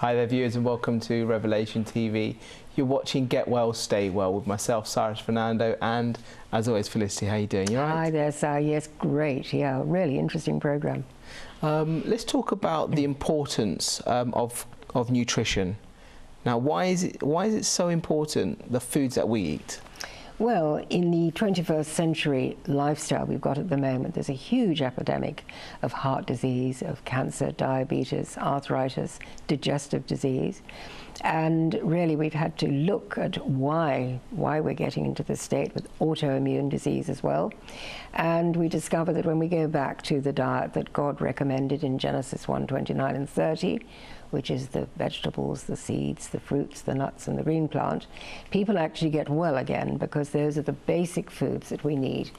Hi there viewers and welcome to Revelation TV. You're watching Get Well, Stay Well with myself, Cyrus Fernando, and as always, Felicity. How you doing? You all right? Hi there, Sir. Yes, great. Yeah, really interesting program. Let's talk about the importance of nutrition. Now, why is it so important, the foods that we eat? Well, in the 21st century lifestyle we've got at the moment, there's a huge epidemic of heart disease, of cancer, diabetes, arthritis, digestive disease. And really we've had to look at why we're getting into this state with autoimmune disease as well. And we discover that when we go back to the diet that God recommended in Genesis 1:29 and 30, which is the vegetables, the seeds, the fruits, the nuts, and the green plant, people actually get well again because those are the basic foods that we need,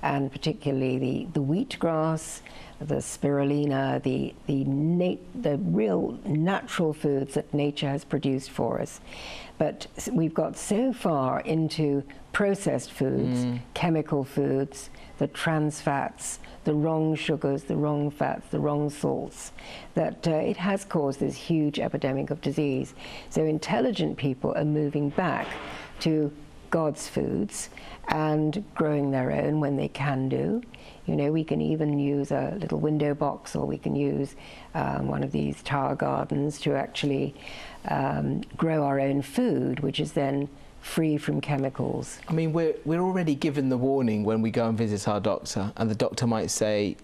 and particularly the wheatgrass, the spirulina, the real natural foods that nature has produced for us. But we've got so far into processed foods, chemical foods, the trans fats, the wrong sugars, the wrong fats, the wrong salts, that it has caused this huge epidemic of disease. So intelligent people are moving back to God's foods and growing their own when they can do. You know, we can even use a little window box, or we can use one of these tower gardens to actually grow our own food, which is then free from chemicals. I mean, we're already given the warning when we go and visit our doctor, and the doctor might say,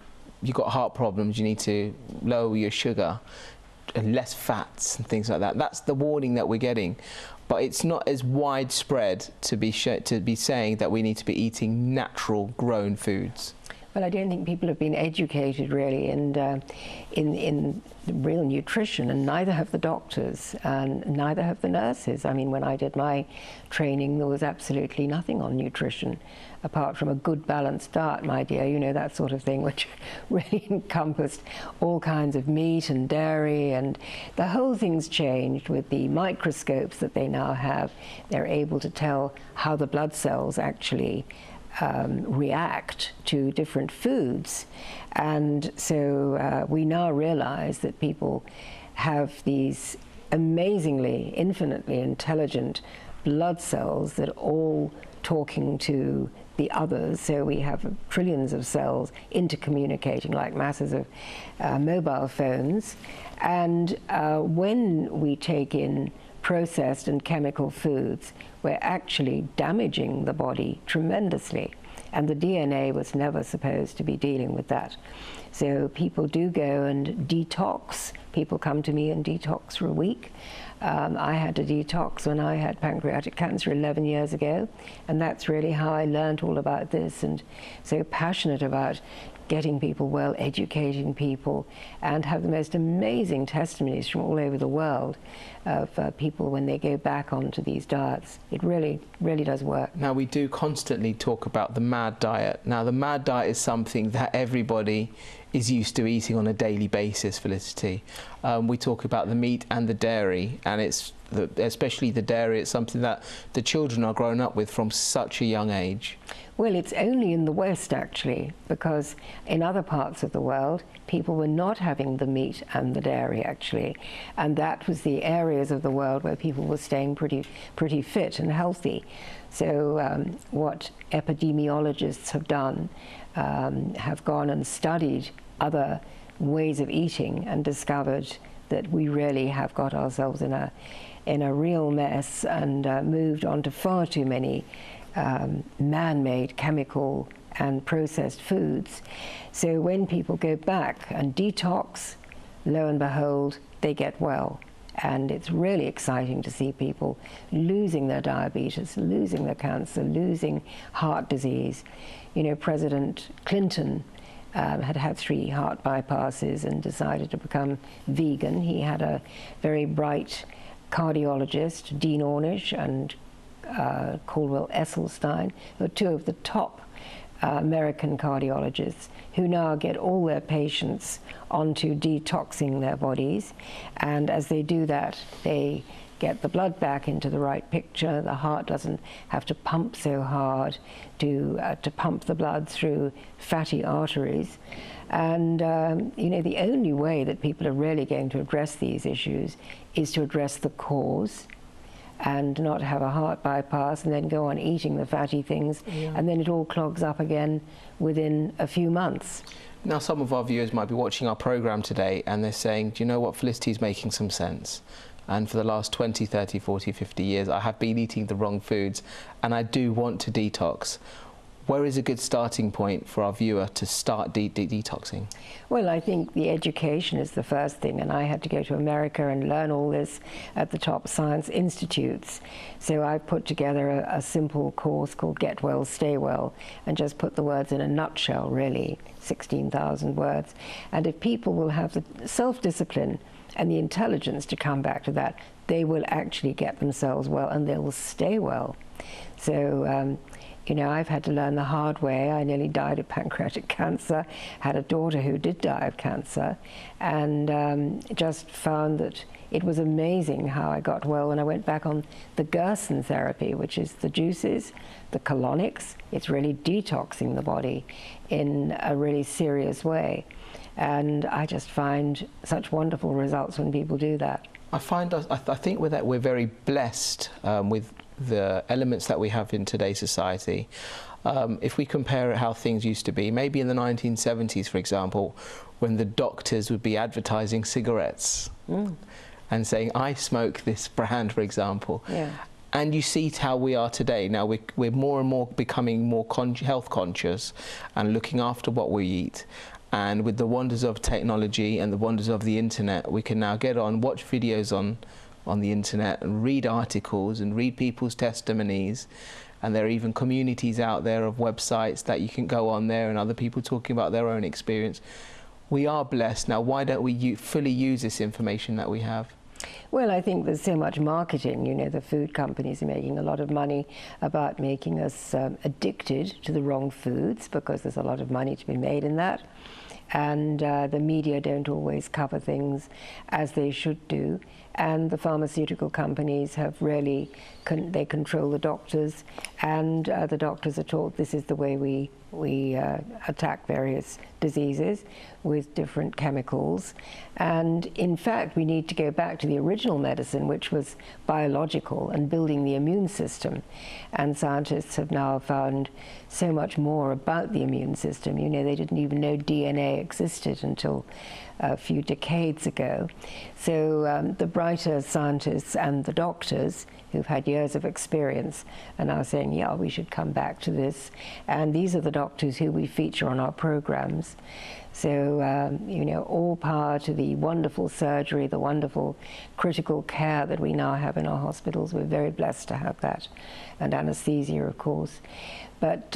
you've got heart problems, you need to lower your sugar and less fats and things like that. That's the warning that we're getting. But it's not as widespread to be saying that we need to be eating natural grown foods. Well, I don't think people have been educated really in real nutrition, and neither have the doctors and neither have the nurses. I mean, when I did my training, there was absolutely nothing on nutrition apart from a good balanced diet, my dear, you know, that sort of thing, which really encompassed all kinds of meat and dairy, and the whole thing's changed with the microscopes that they now have. They're able to tell how the blood cells actually react to different foods, and so we now realize that people have these amazingly, infinitely intelligent blood cells that are all talking to the others. So we have trillions of cells intercommunicating like masses of mobile phones, and when we take in processed and chemical foods, we're actually damaging the body tremendously, and the DNA was never supposed to be dealing with that. So people do go and detox. People come to me and detox for a week. I had to detox when I had pancreatic cancer 11 years ago, and that's really how I learned all about this, and so passionate about getting people well, educating people, and have the most amazing testimonies from all over the world of people when they go back onto these diets. It really, really does work. Now, we do constantly talk about the MAD diet. Now, the MAD diet is something that everybody is used to eating on a daily basis, Felicity. We talk about the meat and the dairy, and especially the dairy, it's something that the children are growing up with from such a young age. Well, it's only in the West, actually, because in other parts of the world, people were not having the meat and the dairy, actually. And that was the areas of the world where people were staying pretty fit and healthy. So what epidemiologists have done, have gone and studied other ways of eating and discovered that we really have got ourselves in a real mess, and moved on to far too many man-made chemical and processed foods. So when people go back and detox, lo and behold, they get well. And it's really exciting to see people losing their diabetes, losing their cancer, losing heart disease. You know, President Clinton had 3 heart bypasses and decided to become vegan. He had a very bright cardiologist, Dean Ornish and Caldwell Esselstyn, who are 2 of the top American cardiologists, who now get all their patients onto detoxing their bodies, and as they do that, they get the blood back into the right picture. The heart doesn't have to pump so hard to pump the blood through fatty arteries. And you know, the only way that people are really going to address these issues is to address the cause, and not have a heart bypass and then go on eating the fatty things, and then it all clogs up again within a few months. Now, some of our viewers might be watching our program today and they're saying, do you know what, Felicity's making some sense. And for the last 20, 30, 40, 50 years, I have been eating the wrong foods and I do want to detox. Where is a good starting point for our viewer to start detoxing? Well, I think the education is the first thing, and I had to go to America and learn all this at the top science institutes. So I put together a simple course called Get Well, Stay Well, and just put the words in a nutshell, really, 16,000 words. And if people will have the self-discipline and the intelligence to come back to that, they will actually get themselves well and they will stay well. So, you know, I've had to learn the hard way. I nearly died of pancreatic cancer, had a daughter who did die of cancer, and just found that it was amazing how I got well when I went back on the Gerson therapy, which is the juices, the colonics. It's really detoxing the body in a really serious way. And I just find such wonderful results when people do that. I think with that we're very blessed with the elements that we have in today's society. If we compare it how things used to be, maybe in the 1970s, for example, when the doctors would be advertising cigarettes and saying, I smoke this brand, for example. Yeah. And you see how we are today. Now we're more and more becoming more health conscious and looking after what we eat. And with the wonders of technology and the wonders of the internet, we can now get on, watch videos on the internet and read articles and read people's testimonies. And there are even communities out there of websites that you can go on there and other people talking about their own experience. We are blessed. Now, why don't we fully use this information that we have? Well, I think there's so much marketing. You know, the food companies are making a lot of money about making us addicted to the wrong foods, because there's a lot of money to be made in that. And the media don't always cover things as they should do. And the pharmaceutical companies have really, they control the doctors, and the doctors are taught this is the way we attack various diseases with different chemicals. And in fact, we need to go back to the original medicine, which was biological and building the immune system. And scientists have now found so much more about the immune system. You know, they didn't even know DNA existed until a few decades ago. So the brighter scientists and the doctors who've had years of experience are now saying, yeah, we should come back to this. And these are the doctors who we feature on our programs. So, you know, all power to the wonderful surgery, the wonderful critical care that we now have in our hospitals. We're very blessed to have that. And anesthesia, of course. But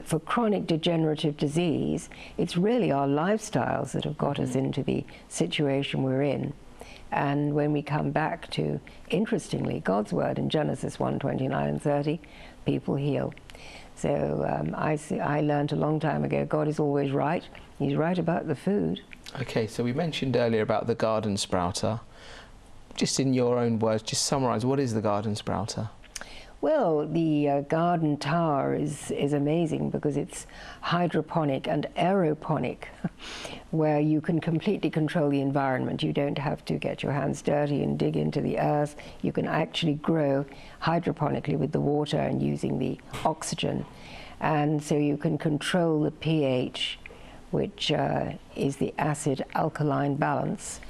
for chronic degenerative disease, it's really our lifestyles that have got us into the situation we're in. And when we come back to, interestingly, God's word in Genesis 1:29 and 30, people heal. So I learned a long time ago, God is always right. He's right about the food. Okay, so we mentioned earlier about the garden sprouter. Just in your own words, just summarize, what is the garden sprouter? Well, the garden tower is amazing because it's hydroponic and aeroponic, where you can completely control the environment. You don't have to get your hands dirty and dig into the earth. You can actually grow hydroponically with the water and using the oxygen. And so you can control the pH, which is the acid-alkaline balance.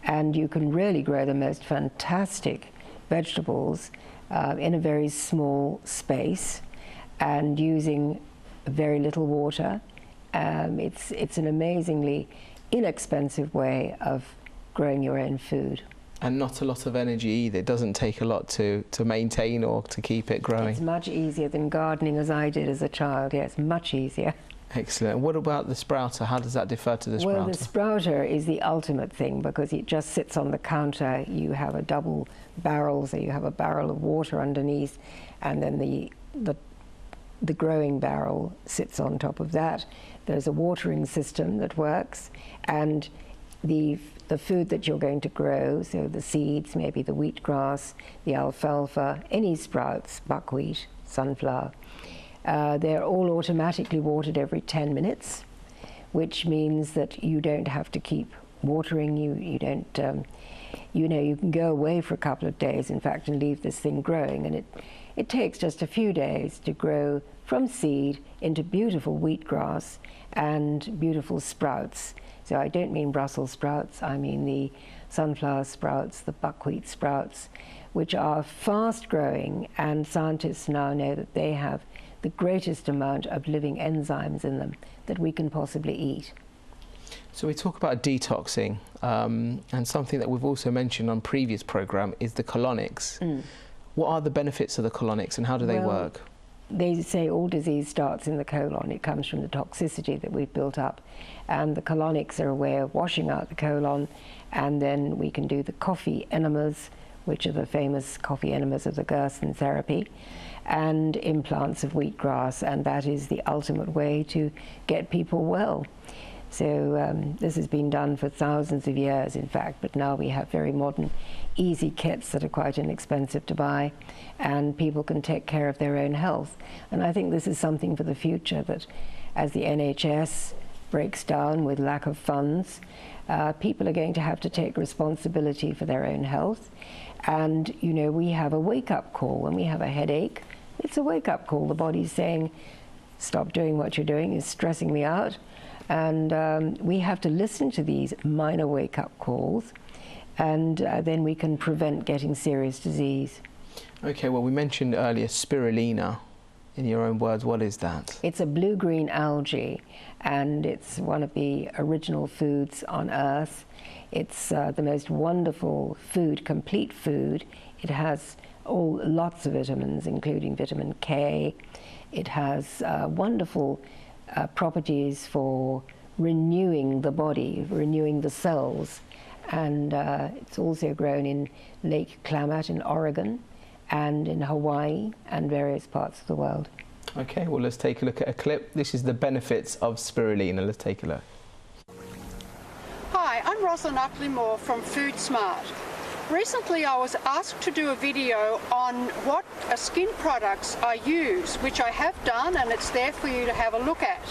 And you can really grow the most fantastic vegetables in a very small space and using very little water. It's an amazingly inexpensive way of growing your own food. And not a lot of energy either. It doesn't take a lot to maintain or to keep it growing. It's much easier than gardening as I did as a child. Yes, much easier. Excellent. What about the sprouter? How does that differ to the sprouter? Well, the sprouter is the ultimate thing because it just sits on the counter. You have a double barrel, so you have a barrel of water underneath, and then the growing barrel sits on top of that. There's a watering system that works, and the food that you're going to grow, so the seeds, maybe the wheatgrass, the alfalfa, any sprouts, buckwheat, sunflower, they're all automatically watered every 10 minutes, which means that you don't have to keep watering. You don't, you can go away for a couple of days, in fact, and leave this thing growing, and it takes just a few days to grow from seed into beautiful wheatgrass and beautiful sprouts. So I don't mean Brussels sprouts, I mean the sunflower sprouts, the buckwheat sprouts, which are fast growing, and scientists now know that they have the greatest amount of living enzymes in them that we can possibly eat. So we talk about detoxing, and something that we've also mentioned on previous program is the colonics. What are the benefits of the colonics and how do they work? They say all disease starts in the colon. It comes from the toxicity that we've built up. And the colonics are a way of washing out the colon, and then we can do the coffee enemas, which are the famous coffee enemas of the Gerson therapy, and implants of wheatgrass, and that is the ultimate way to get people well. So this has been done for thousands of years, in fact, but now we have very modern, easy kits that are quite inexpensive to buy, and people can take care of their own health. And I think this is something for the future, that as the NHS breaks down with lack of funds, people are going to have to take responsibility for their own health. And, you know, we have a wake-up call. When we have a headache, it's a wake-up call. The body's saying, stop doing what you're doing, it's stressing me out. And we have to listen to these minor wake-up calls, and then we can prevent getting serious disease. Okay, well, we mentioned earlier spirulina. In your own words, what is that? It's a blue-green algae, and it's one of the original foods on Earth. It's the most wonderful food, complete food. It has lots of vitamins, including vitamin K. It has wonderful properties for renewing the body, renewing the cells, and it's also grown in Lake Klamath in Oregon and in Hawaii and various parts of the world. Okay, well, let's take a look at a clip. This is the benefits of spirulina. Let's take a look. Hi, I'm Rosalind Uckley-Moore from Food Smart. Recently I was asked to do a video on what skin products I use, which I have done, and it's there for you to have a look at.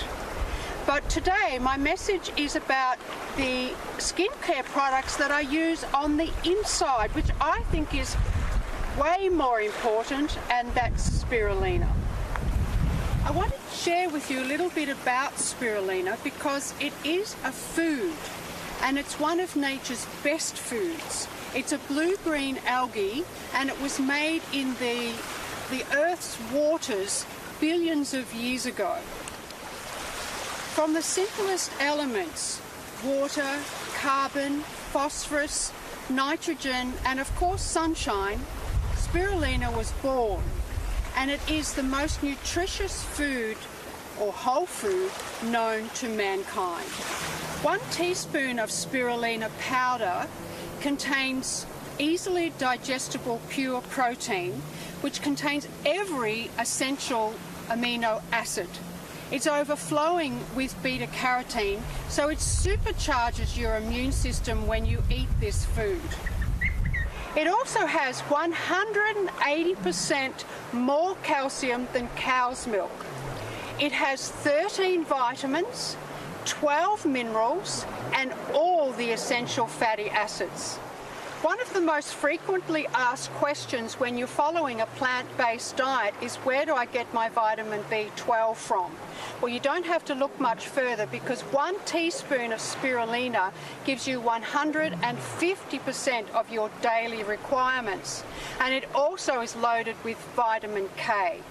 But today my message is about the skincare products that I use on the inside, which I think is way more important, and that's spirulina. I wanted to share with you a little bit about spirulina because it is a food, and it's one of nature's best foods. It's a blue-green algae, and it was made in the Earth's waters billions of years ago. From the simplest elements, water, carbon, phosphorus, nitrogen, and of course sunshine, spirulina was born, and it is the most nutritious food, or whole food, known to mankind. 1 teaspoon of spirulina powder contains easily digestible pure protein, which contains every essential amino acid. It's overflowing with beta-carotene, so it supercharges your immune system when you eat this food. It also has 180% more calcium than cow's milk. It has 13 vitamins, 12 minerals, and all the essential fatty acids. One of the most frequently asked questions when you're following a plant-based diet is, where do I get my vitamin B12 from? Well, you don't have to look much further, because 1 teaspoon of spirulina gives you 150% of your daily requirements, and it also is loaded with vitamin K.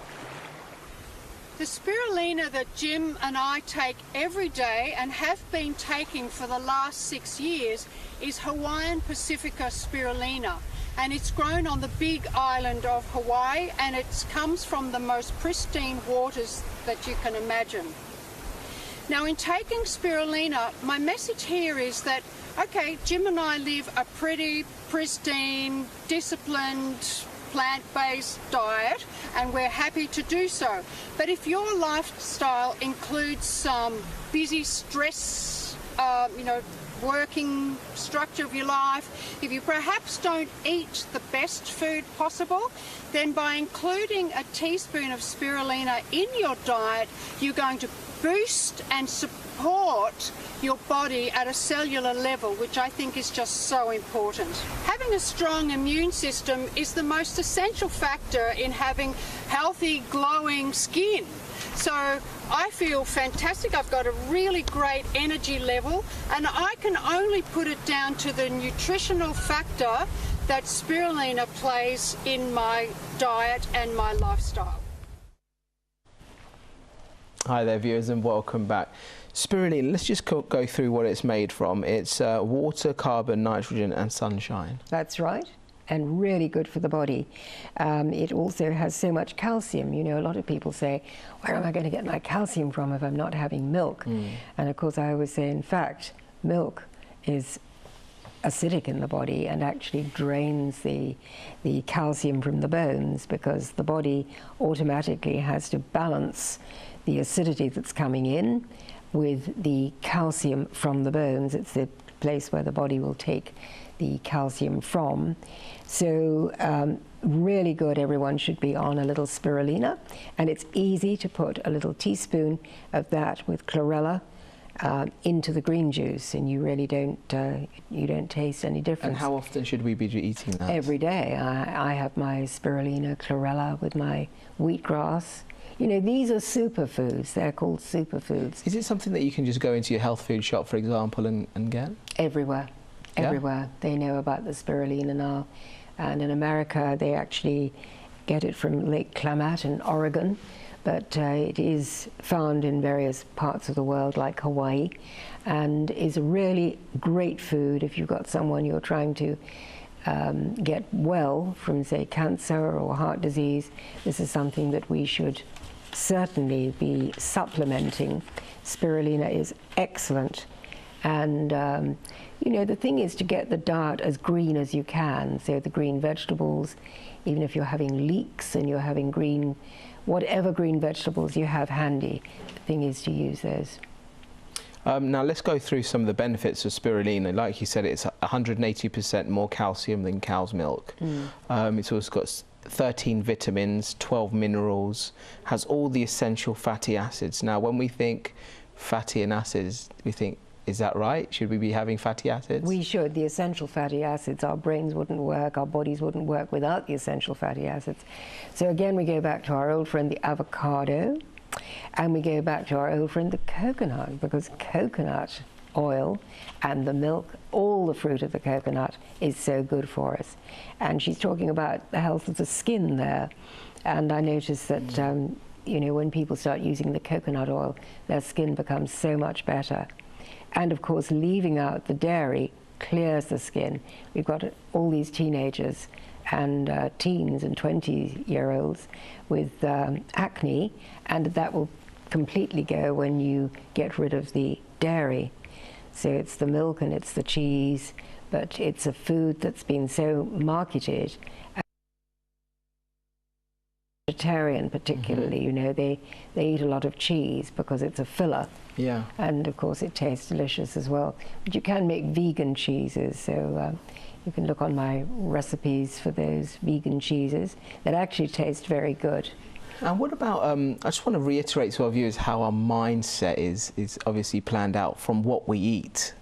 The spirulina that Jim and I take every day and have been taking for the last 6 years is Hawaiian Pacifica spirulina, and it's grown on the big island of Hawaii, and it comes from the most pristine waters that you can imagine. Now, in taking spirulina, my message here is that, okay, Jim and I live a pretty pristine, disciplined, plant-based diet, and we're happy to do so. But if your lifestyle includes some busy stress you know, working structure of your life, if you perhaps don't eat the best food possible, then by including a teaspoon of spirulina in your diet, you're going to boost and support your body at a cellular level, which I think is just so important. Having a strong immune system is the most essential factor in having healthy, glowing skin. So I feel fantastic. I've got a really great energy level, and I can only put it down to the nutritional factor that spirulina plays in my diet and my lifestyle. Hi there, viewers, and welcome back. Spirulina, let's just go through what it's made from. It's water, carbon, nitrogen and sunshine. That's right, and really good for the body. It also has so much calcium. You know, a lot of people say, where am I going to get my calcium from if I'm not having milk? And of course I always say, in fact, milk is acidic in the body and actually drains the calcium from the bones, because the body automatically has to balance the acidity that's coming in with the calcium from the bones. It's the place where the body will take the calcium from. So really good. Everyone should be on a little spirulina, and it's easy to put a little teaspoon of that with chlorella into the green juice, and you really don't taste any difference. And how often should we be eating that? Every day. I have my spirulina chlorella with my wheatgrass. You know, these are superfoods. They're called superfoods. Is it something that you can just go into your health food shop, for example, and get? Everywhere. Yeah? Everywhere. They know about the spirulina now. And in America, they actually get it from Lake Klamath in Oregon. But it is found in various parts of the world, like Hawaii, and is a really great food if you've got someone you're trying to get well from, say, cancer or heart disease. This is something that we should certainly be supplementing. Spirulina is excellent, and you know, the thing is to get the diet as green as you can. So the green vegetables, even if you're having leeks and you're having green, whatever green vegetables you have handy, the thing is to use those. Now let's go through some of the benefits of spirulina. Like you said, it's 180% more calcium than cow's milk. It's also got 13 vitamins, 12 minerals, has all the essential fatty acids. Now when we think fatty and acids, we think, is that right? Should we be having fatty acids? We should. The essential fatty acids, our brains wouldn't work, our bodies wouldn't work without the essential fatty acids. So again, we go back to our old friend the avocado, and we go back to our old friend the coconut, because coconut oil and the milk, all the fruit of the coconut is so good for us. And she's talking about the health of the skin there. And I noticed that, you know, when people start using the coconut oil, their skin becomes so much better. And of course, leaving out the dairy clears the skin. We've got all these teenagers and teens and 20-year-olds with acne, and that will completely go when you get rid of the dairy. So it's the milk and it's the cheese, but it's a food that's been so marketed. Vegetarian particularly, you know, they eat a lot of cheese because it's a filler. Yeah. And of course it tastes delicious as well. But you can make vegan cheeses, so you can look on my recipes for those vegan cheeses that actually taste very good. And what about, I just want to reiterate to our viewers how our mindset is obviously planned out from what we eat.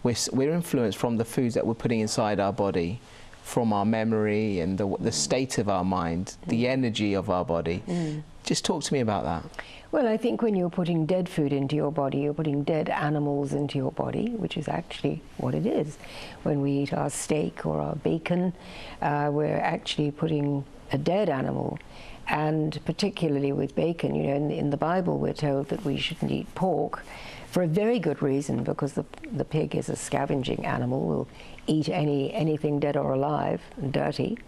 We're influenced from the foods that we're putting inside our body, from our memory and the state of our mind, the energy of our body. Just talk to me about that. Well, I think when you're putting dead food into your body, you're putting dead animals into your body, which is actually what it is. When we eat our steak or our bacon, we're actually putting a dead animal. And particularly with bacon, you know, in the Bible we're told that we shouldn't eat pork for a very good reason, because the pig is a scavenging animal, will eat anything dead or alive and dirty.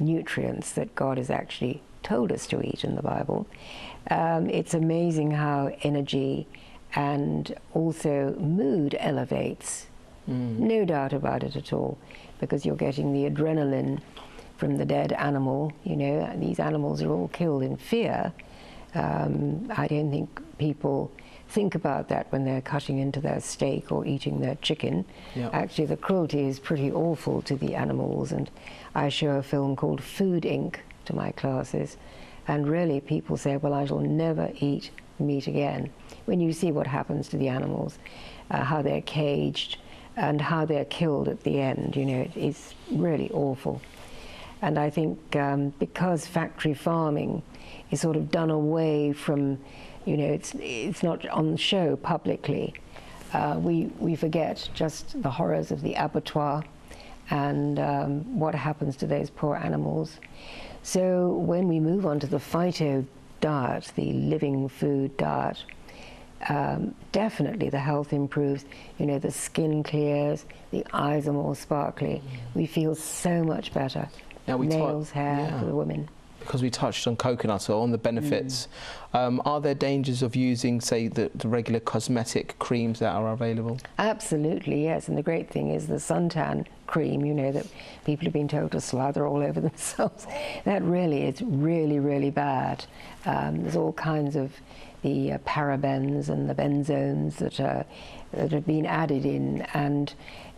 Nutrients that God has actually told us to eat in the Bible. It's amazing how energy and also mood elevates. No doubt about it at all, because you're getting the adrenaline from the dead animal. You know, these animals are all killed in fear, I don't think people think about that when they're cutting into their steak or eating their chicken. Yep. Actually, the cruelty is pretty awful to the animals, and I show a film called Food Inc. to my classes, and really people say, well, I shall never eat meat again. When you see what happens to the animals, how they're caged and how they're killed at the end, you know, it's really awful. And I think because factory farming is sort of done away from, you know, it's not on show publicly, we forget just the horrors of the abattoir and what happens to those poor animals. So when we move on to the phyto diet, the living food diet, definitely the health improves. You know, the skin clears, the eyes are more sparkly. We feel so much better. Now Nails, hair for the women. Because we touched on coconut oil and the benefits, are there dangers of using, say, the regular cosmetic creams that are available? Absolutely, yes. And the great thing is the suntan cream, you know, that people have been told to slather all over themselves. That really is really, really bad. There's all kinds of the parabens and the benzones that have been added in, and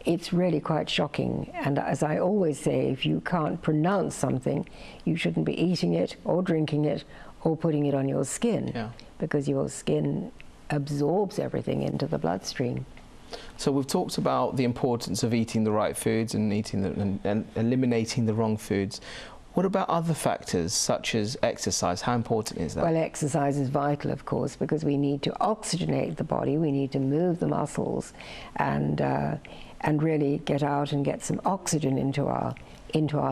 it's really quite shocking. And as I always say, if you can't pronounce something, you shouldn't be eating it or drinking it or putting it on your skin, because your skin absorbs everything into the bloodstream. So we've talked about the importance of eating the right foods and and eliminating the wrong foods. What about other factors such as exercise? How important is that? Well, exercise is vital, of course, because we need to oxygenate the body, we need to move the muscles and really get out and get some oxygen into our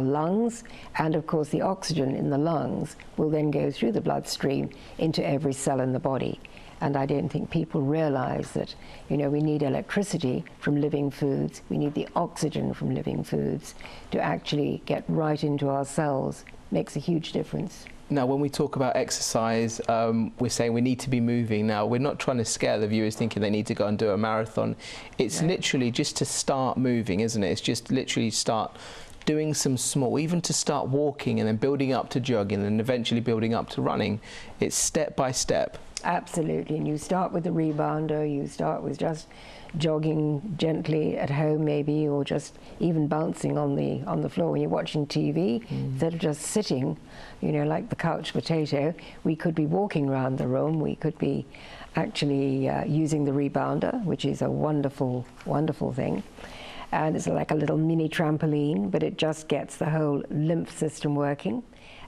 lungs. And of course the oxygen in the lungs will then go through the bloodstream into every cell in the body. And I don't think people realize that, you know, we need electricity from living foods, we need the oxygen from living foods to actually get right into our cells. Makes a huge difference. Now, when we talk about exercise, we're saying we need to be moving. Now, we're not trying to scare the viewers thinking they need to go and do a marathon. It's literally just to start moving, isn't it? It's just literally start doing some small, even to start walking and then building up to jogging and eventually building up to running. It's step by step. Absolutely, and you start with the rebounder, you start with just jogging gently at home maybe, or just even bouncing on the floor when you're watching TV. Instead of just sitting, you know, like the couch potato, we could be walking around the room, we could be actually using the rebounder, which is a wonderful, wonderful thing. And it's like a little mini trampoline, but it just gets the whole lymph system working,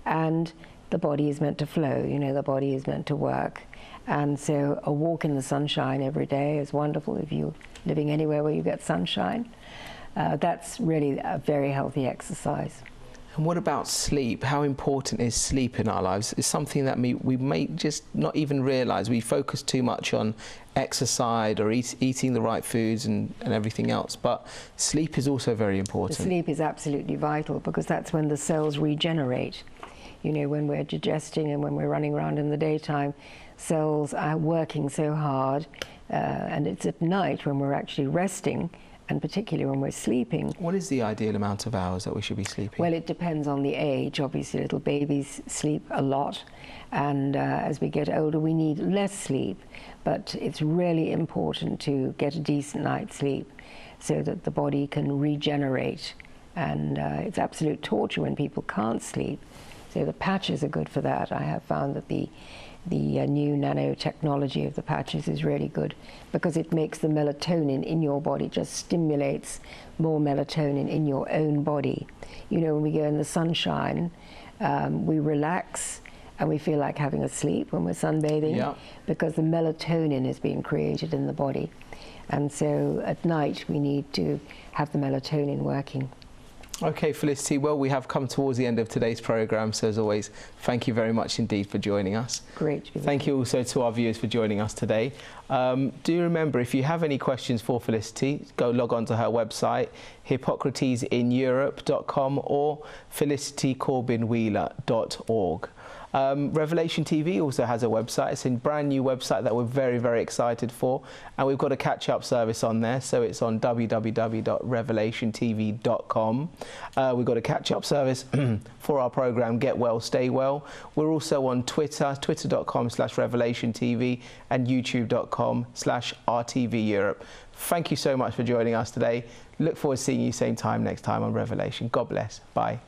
and the body is meant to flow, you know, the body is meant to work. And so a walk in the sunshine every day is wonderful. If you're living anywhere where you get sunshine, that's really a very healthy exercise. And what about sleep? How important is sleep in our lives? It's something that we may just not even realise. We focus too much on exercise or eating the right foods and everything else, but sleep is also very important. The sleep is absolutely vital, because that's when the cells regenerate. You know, when we're digesting and when we're running around in the daytime, cells are working so hard, and it's at night when we're actually resting, and particularly when we're sleeping. What is the ideal amount of hours that we should be sleeping? Well, it depends on the age. Obviously, little babies sleep a lot, and as we get older, we need less sleep. But it's really important to get a decent night's sleep so that the body can regenerate. And it's absolute torture when people can't sleep. So the patches are good for that. I have found that the new nanotechnology of the patches is really good, because it makes the melatonin in your body, just stimulates more melatonin in your own body. You know, when we go in the sunshine, we relax and we feel like having a sleep when we're sunbathing, because the melatonin is being created in the body. And so at night we need to have the melatonin working. Okay, Felicity, well, we have come towards the end of today's programme, so as always, thank you very much indeed for joining us. Great. Thank you also to our viewers for joining us today. Do remember, if you have any questions for Felicity, go log on to her website, hippocratesineurope.com or felicitycorbin-wheeler.org. Revelation TV also has a website. It's a brand new website that we're very, very excited for. And we've got a catch-up service on there. So it's on www.revelationtv.com. We've got a catch-up service for our program, Get Well, Stay Well. We're also on Twitter, twitter.com/revelationtv and youtube.com/RTV Europe. Thank you so much for joining us today. Look forward to seeing you same time next time on Revelation. God bless. Bye.